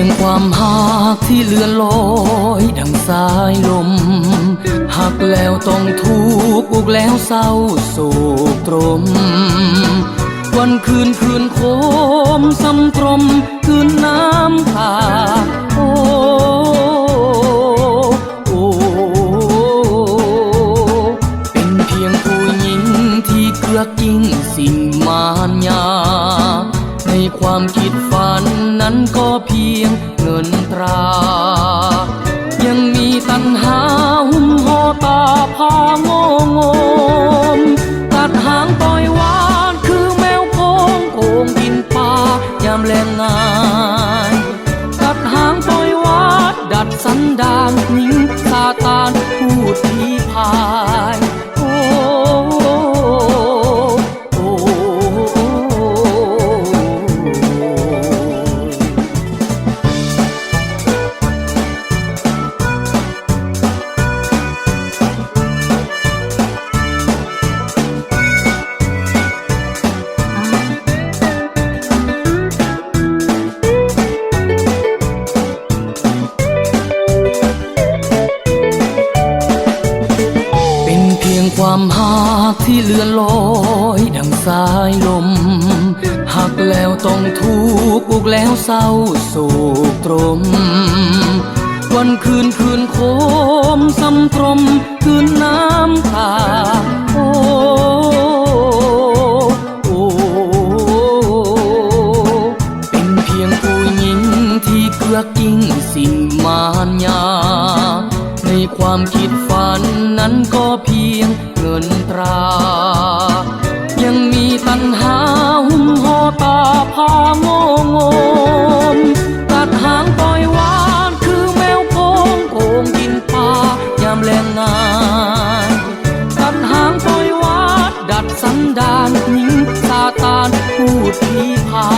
งความหักที่เลื่อนลอยดังสายลมหักแล้วต้องทุกข์อุกแล้วเศร้าโศกตรมวันคืนโคมซ้ำตรมคืนน้ำตาโอ้โอ้เป็นเพียงผู้หญิงที่เกลือกิ้งสิ่งมารยาในความคิดฝันนั้นก็เพียงเงินตรายังมีตัณหาหุ้มห่อตาพาโง่งมตัดหางปล่อยวานคือแมวโพงโกงกินปลายามแรงงานตัดหางปล่อยวานดัดสันดานนิ่งซาตานพูดผีพายโอ้ความหักที่เลื่อนลอยดังสายลมหักแล้วต้องทุกข์อุกแล้วเศร้าโศกตรมวันคืนโคมซ้ำตรมคืนน้ำตาโอ้โอ้เป็นเพียงผู้หญิงที่เกลือกิ้งสิ่งมารยาในความคิดฝันนั้นก็เพียงเงินตรายังมีตัณหาหุ้มห่อตาพาโง่งมตัดหางปล่อยวานคือแมวโพงโกงกินปลายามแรงงานตัดหางปล่อยวานดัดสันดานนิ่งซาตานพูดผีพา